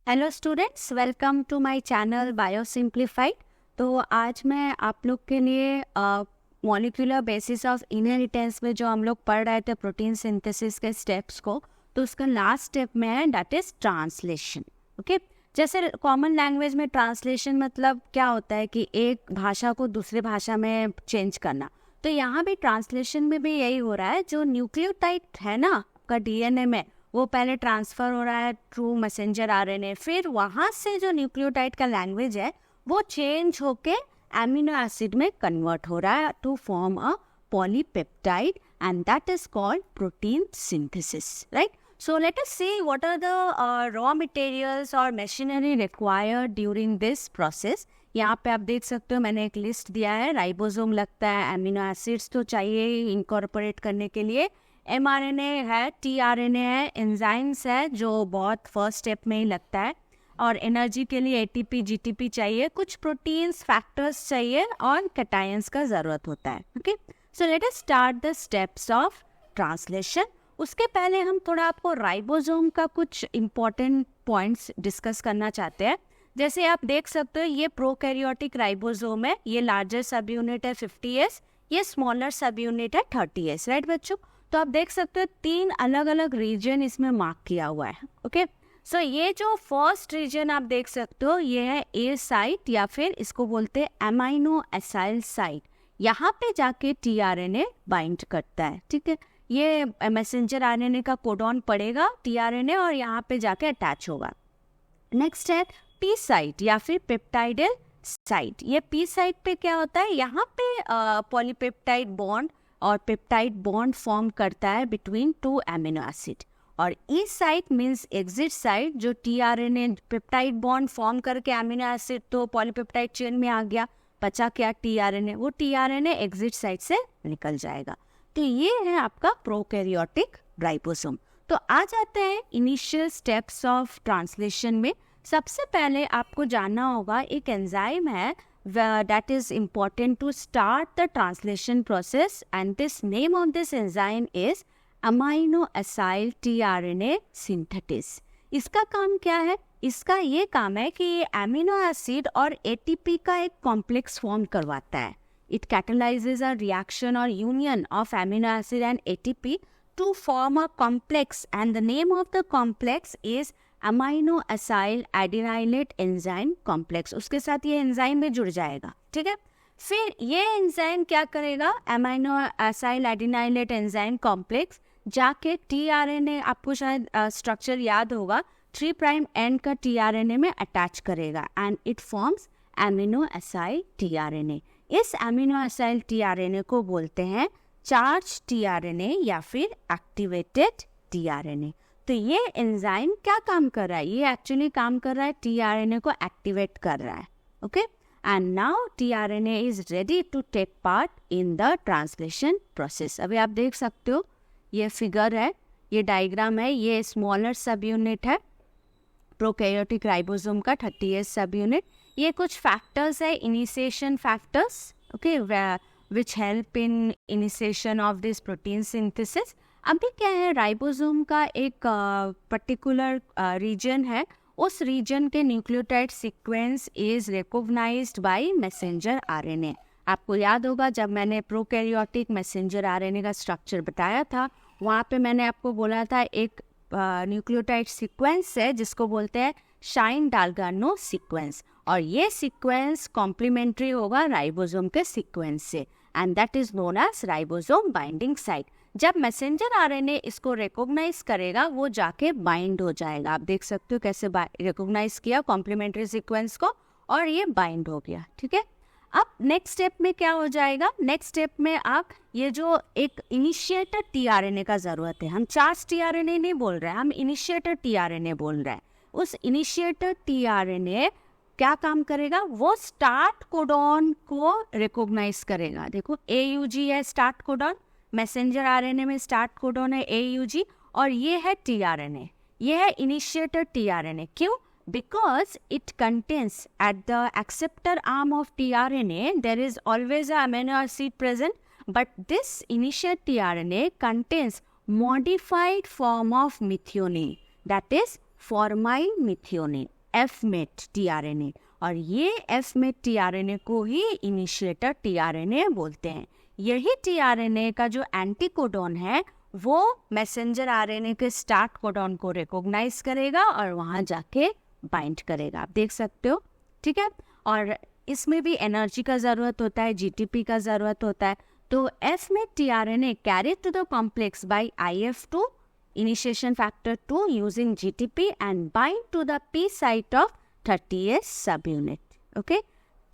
Hello students, welcome to my channel bio simplified. तो आज मैं आप लोग के लिए मॉलिक्यूलर बेसिस ऑफ इनहेरिटेंस में जो हम लोग पढ़ रहे थे प्रोटीन सिंथेसिस के स्टेप्स को, तो उसका लास्ट स्टेप में है, दैट इज ट्रांसलेशन। ओके, जैसे कॉमन लैंग्वेज में ट्रांसलेशन मतलब क्या होता है कि एक भाषा को दूसरे भाषा में चेंज करना। तो यहाँ भी ट्रांसलेशन में भी यही हो रहा है। जो न्यूक्लियोटाइड है ना आपका डीएनए में, वो पहले ट्रांसफर हो रहा है थ्रू मैसेंजर आरएनए, फिर वहाँ से जो न्यूक्लियोटाइड का लैंग्वेज है वो चेंज होके एमिनो एसिड में कन्वर्ट हो रहा है to form a polypeptide, and that is called protein synthesis, right? So let us see what are the raw materials or machinery required during this process. यहाँ पे आप देख सकते हो मैंने एक लिस्ट दिया है। राइबोसोम लगता है, एमिनो एसिड्स तो चाहिए इनकॉर्पोरेट करने के लिए, mRNA है, tRNA है, एंजाइम्स है जो बहुत फर्स्ट स्टेप में ही लगता है, और एनर्जी के लिए ATP GTP चाहिए, कुछ प्रोटीन्स फैक्टर्स चाहिए और कैटायंस का ज़रूरत होता है। Okay, so let us start the steps of translation. उसके पहले हम थोड़ा आपको राइबोसोम का कुछ इम्पॉर्टेंट पॉइंट्स डिस्कस करना चाहते हैं। जैसे आप देख सकते हो ये प्रोकैरियोटिक राइबोसोम है, ये लार्जर सब यूनिट है 50S, ये स्मॉलर सब यूनिट है 30S, राइट बच्चों? तो आप देख सकते हो 3 अलग अलग रीजन इसमें मार्क किया हुआ है। ओके, सो ये जो फर्स्ट रीजन आप देख सकते हो ये है ए साइट, या फिर इसको बोलते हैं अमाइनो एसाइल साइट। यहाँ पे जाके tRNA बाइंड करता है, ठीक है? ये मैसेंजर आरएनए का कोडॉन पड़ेगा tRNA और यहाँ पे जाके अटैच होगा। नेक्स्ट है पी साइट या फिर पेप्टाइडल साइट। ये पी साइट पे क्या होता है, यहाँ पे पॉलीपेप्टाइड बॉन्ड और पेप्टाइड बॉन्ड फॉर्म करता है बिटवीन 2 एमिनो एसिड। और ई साइट मीन्स एग्जिट साइट, जो tRNA पेप्टाइड बॉन्ड फॉर्म करके एमिनो एसिड तो पॉलीपेप्टाइड चेन में आ गया, बचा क्या tRNA, वो tRNA एग्जिट साइट से निकल जाएगा। तो ये है आपका प्रोकैरियोटिक राइबोसोम। तो आ जाते हैं इनिशियल स्टेप्स ऑफ ट्रांसलेशन में। सबसे पहले आपको जानना होगा एक एंजाइम है that is important to start the translation process, and this name of this enzyme is amino acyl tRNA synthetase। इसका काम क्या है? इसका ये काम है कि ये एमिनो एसिड और ATP का एक कॉम्प्लेक्स फॉर्म करवाता है। It catalyzes a reaction or union of amino acid and ATP to form a complex, and the name of the complex is amino acyl adenylate enzyme complex। उसके साथ ये enzyme भी जुड़ जाएगा, ठीक है? फिर ये एंजाइम क्या करेगा, amino acyl adenylate enzyme complex जाके tRNA, आपको शायद स्ट्रक्चर याद होगा, 3' एंड का tRNA में अटैच करेगा, and it forms amino acyl tRNA। इस एमिनो एसाइल tRNA को बोलते हैं चार्ज tRNA या फिर एक्टिवेटेड tRNA। तो ये एंजाइम क्या काम कर रहा है? ये एक्चुअली काम कर रहा है tRNA को एक्टिवेट कर रहा है। Okay, and now tRNA is ready to take part in the translation process. अभी आप देख सकते हो ये फिगर है, ये डायग्राम है, ये स्मॉलर सब यूनिट है प्रोकैरियोटिक राइबोसोम का 30S सब यूनिट। ये कुछ फैक्टर्स है, initiation factors, okay, which help in initiation of this protein synthesis. अभी क्या है, राइबोसोम का एक पर्टिकुलर रीजन है, उस रीजन के nucleotide sequence is recognised by messenger RNA. आपको याद होगा जब मैंने प्रोकैरियोटिक मैसेंजर आरएनए का स्ट्रक्चर बताया था, वहाँ पे मैंने आपको बोला था एक न्यूक्लियोटाइड सीक्वेंस है जिसको बोलते हैं शाइन डाल्गानो सीक्वेंस, और ये सीक्वेंस कॉम्प्लीमेंट्री होगा राइबोसोम के सीक्वेंस से, and that is known as ribosome binding site. जब मैसेंजर आरएनए इसको रिकॉग्नाइज करेगा वो जाके बाइंड हो जाएगा। आप देख सकते हो कैसे रिकॉग्नाइज किया कॉम्प्लीमेंट्री सीक्वेंस को, और ये बाइंड हो गया, ठीक है? अब नेक्स्ट स्टेप में क्या हो जाएगा, नेक्स्ट स्टेप में आप ये जो एक इनिशिएटर tRNA का ज़रूरत है, हम चार्ज tRNA नहीं बोल रहे हैं, हम इनिशिएटर tRNA बोल रहे हैं। उस इनिशिएटर tRNA क्या काम करेगा, वो स्टार्ट कोडॉन को रिकॉग्नाइज करेगा। देखो AUG है स्टार्ट कोडॉन, मैसेंजर आरएनए में स्टार्ट कोडॉन है AUG, और ये है tRNA, ये है इनिशिएटर tRNA। क्यों? Because it contains at the acceptor arm of tRNA there is always a amino acid present, but this initial tRNA contains modified form of methionine, that is formyl methionine। F-met tRNA, और ये F-met tRNA को ही initiator tRNA बोलते हैं। यही tRNA का जो anticodon है वो मैसेंजर आरएनए के स्टार्ट कोडॉन को रिकॉग्नाइज करेगा और वहाँ जाके बाइंड करेगा, आप देख सकते हो, ठीक है। और इसमें भी एनर्जी का ज़रूरत होता है, जीटीपी का ज़रूरत होता है। तो f met tRNA carry to the complex by IF2 initiation factor 2 using GTP and bind to the P site of 30S subunit. Okay,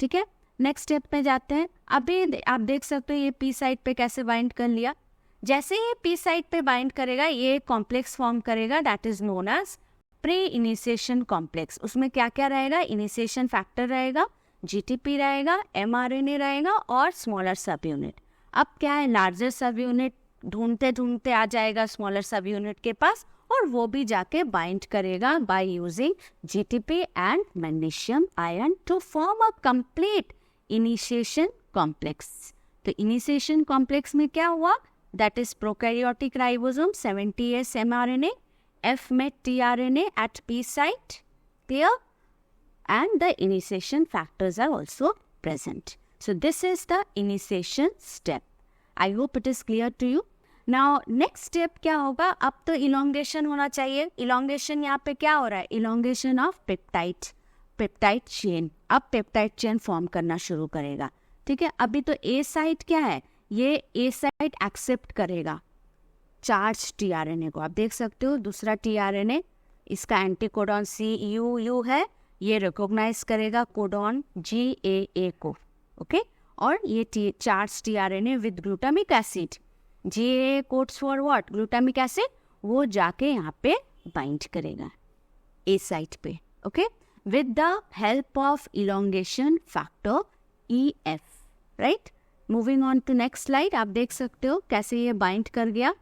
ठीक है। नेक्स्ट स्टेप पे जाते हैं। अभी आप देख सकते हो ये P साइट पे कैसे बाइंड कर लिया। जैसे ये P साइट पे बाइंड करेगा ये कॉम्प्लेक्स फॉर्म करेगा, that is known as pre initiation complex. उसमें क्या क्या रहेगा, इनिशिएशन फैक्टर रहेगा, GTP रहेगा, mRNA रहेगा और स्मॉलर सब यूनिट। अब क्या है, लार्जर सब यूनिट ढूंढते ढूंढते आ जाएगा स्मॉलर सब यूनिट के पास और वो भी जाके बाइंड करेगा by using GTP and magnesium ion to form a complete initiation complex. तो इनिशिएशन कॉम्प्लेक्स में क्या हुआ, that is prokaryotic ribosome 70S mRNA, F-MET tRNA at P site, clear? And the initiation factors are also present. So this is the initiation step. I hope it is clear to you. Now next step क्या होगा, अब तो elongation होना चाहिए। elongation यहाँ पे क्या हो रहा है, elongation of peptide chain। अब peptide chain फॉर्म करना शुरू करेगा, ठीक है। अभी तो A साइट क्या है, ये A साइट एक्सेप्ट करेगा चार्ज टीआरएनए को, आप देख सकते हो। दूसरा टीआरएनए, इसका एंटीकोडॉन CUU है, ये रिकॉग्नाइज करेगा कोडॉन GAA को, ओके। और ये charge tRNA with glutamic acid, GAA codes for what, glutamic acid, वो जाके यहाँ पे बाइंड करेगा A साइट पे, okay, with the help of elongation factor EF, right. Moving on to next slide, आप देख सकते हो कैसे ये बाइंड कर गया,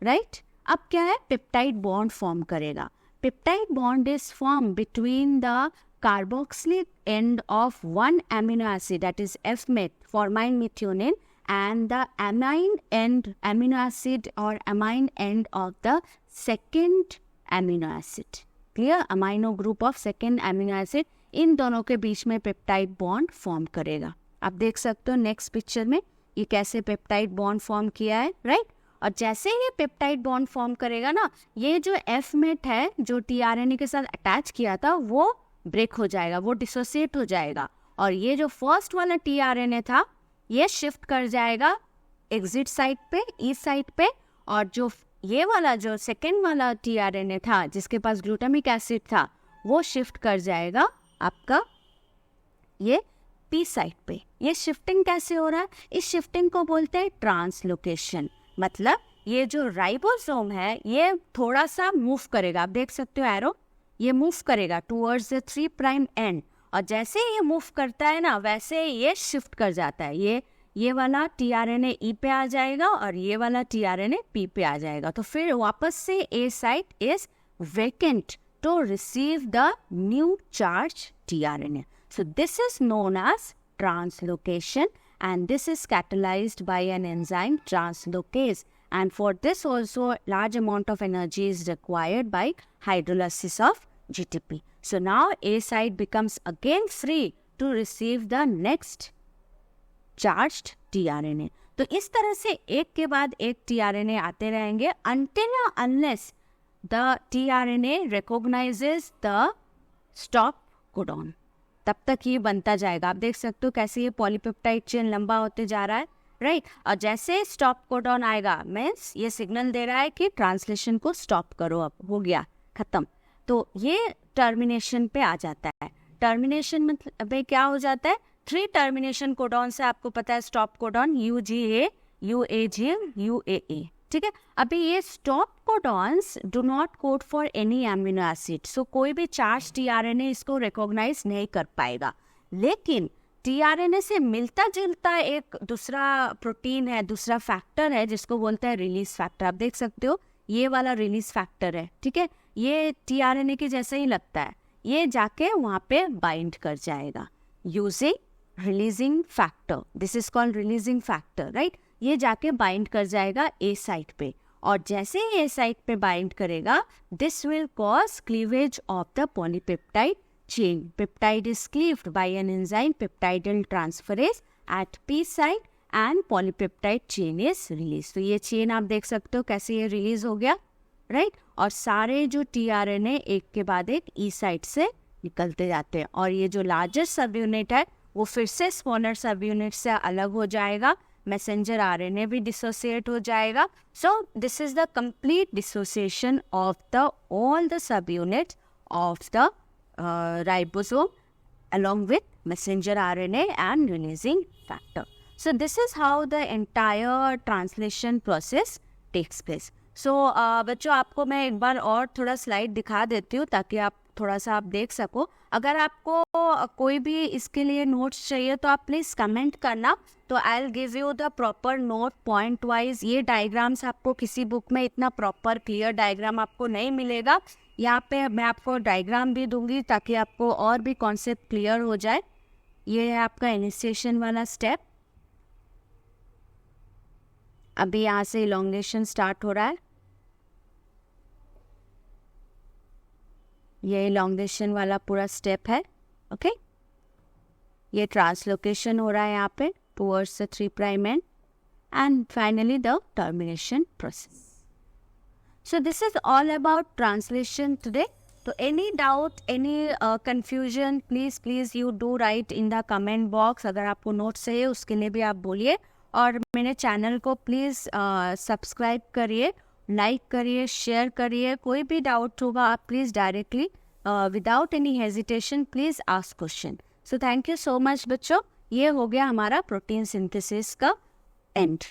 राइट। अब क्या है, पेप्टाइड बॉन्ड फॉर्म करेगा। Peptide bond is form between the carboxylic end of one amino acid, that is F-MET, formyl methionine, and the amine end amino acid or amine end of the second amino acid, clear? amino group of second amino acid, इन दोनों के बीच में peptide bond form करेगा। आप देख सकते हो next picture में ये कैसे पेप्टाइड बॉन्ड फॉर्म किया है, राइट। और जैसे ये पेप्टाइड बॉन्ड फॉर्म करेगा ना, ये जो F-MET है जो टीआरएनए के साथ अटैच किया था वो ब्रेक हो जाएगा, वो डिसोसिएट हो जाएगा, और ये जो फर्स्ट वाला टीआरएनए था ये शिफ्ट कर जाएगा एग्जिट साइट पे, ई साइट पे, और जो ये वाला जो सेकेंड वाला टीआरएनए था जिसके पास ग्लूटामिक एसिड था वो शिफ्ट कर जाएगा आपका ये पी साइट पे। ये शिफ्टिंग कैसे हो रहा है, इस शिफ्टिंग को बोलते हैं ट्रांसलोकेशन। मतलब ये जो राइबोसोम है ये थोड़ा सा मूव करेगा, आप देख सकते हो एरो, ये मूव करेगा टूवर्ड्स द 3' एंड, और जैसे ये मूव करता है ना वैसे ये शिफ्ट कर जाता है। ये वाला टीआरएनए ई पे आ जाएगा और ये वाला टीआरएनए पी पे आ जाएगा। तो फिर वापस से A site is vacant to receive the new charge tRNA. So this is known as translocation and this is catalyzed by an enzyme translocase, and for this also large amount of energy is required by hydrolysis of GTP. So now A site becomes again free to receive the next charged tRNA. तो इस तरह से एक के बाद एक tRNA आते रहेंगे until unless the tRNA recognizes the stop codon. तब तक ये बनता जाएगा। आप देख सकते हो कैसे ये पॉलीपेप्टाइड चेन लंबा होते जा रहा है, राइट। और जैसे स्टॉप कोडॉन आएगा मीन्स ये सिग्नल दे रहा है कि ट्रांसलेशन को स्टॉप करो, अब हो गया खत्म। तो ये टर्मिनेशन पे आ जाता है। टर्मिनेशन मतलब क्या हो जाता है, 3 टर्मिनेशन कोडॉन से आपको पता है stop codon UGA, UAG, UAA, ठीक है। अभी ये stop codons do not code for any amino acid, so कोई भी चार्ज टीआरएनए इसको रिकॉग्नाइज नहीं कर पाएगा। लेकिन टीआरएनए से मिलता जुलता एक दूसरा प्रोटीन है, दूसरा फैक्टर है जिसको बोलते हैं रिलीज फैक्टर। आप देख सकते हो ये वाला रिलीज फैक्टर है, ठीक है। ये टीआरएनए के जैसे ही लगता है, ये जाके वहाँ पे बाइंड कर जाएगा using releasing factor. This is called releasing factor, right. ये जाके बाइंड कर जाएगा ए साइट पे, और जैसे ही ए साइट पे बाइंड करेगा this will cause cleavage of the polypeptide chain. Peptide is cleaved by an enzyme peptidyl transferase at P site and polypeptide chain is released. तो ये चेन आप देख सकते हो कैसे ये रिलीज हो गया, राइट और सारे जो tRNA एक के बाद एक ई साइट से निकलते जाते हैं और ये जो लार्जेस्ट सब यूनिट है वो फिर से स्मॉलर सब यूनिट से अलग हो जाएगा, मैसेंजर आरएनए भी डिसोसिएट हो जाएगा. सो this is the complete dissociation of the all the sub units of the ribosome along with messenger RNA and releasing factor. So this is how the entire translation process takes place. So बच्चों आपको मैं एक बार और थोड़ा slide दिखा देती हूँ ताकि आप थोड़ा सा आप देख सको. अगर आपको कोई भी इसके लिए नोट्स चाहिए तो आप प्लीज़ कमेंट करना, तो I will give you the proper note point wise. ये डायग्राम्स आपको किसी बुक में इतना प्रॉपर क्लियर डायग्राम आपको नहीं मिलेगा. यहाँ पे मैं आपको डायग्राम भी दूंगी ताकि आपको और भी कॉन्सेप्ट क्लियर हो जाए. ये है आपका इनिशिएशन वाला स्टेप. अभी यहाँ से इलोंगेशन स्टार्ट हो रहा है. ये इलोंगेशन वाला पूरा स्टेप है. ओके ये ट्रांसलोकेशन हो रहा है यहाँ पे towards the 3' and finally the termination process. So this is all about translation today. So any doubt, any confusion, please you do write in the comment box. अगर आपको notes चाहिए उसके लिए भी आप बोलिए और मेरे चैनल को प्लीज़ सब्सक्राइब करिए, लाइक करिए, शेयर करिए. कोई भी डाउट होगा आप please directly without any hesitation please ask question. So thank you so much बच्चों. ये हो गया हमारा प्रोटीन सिंथेसिस का एंड.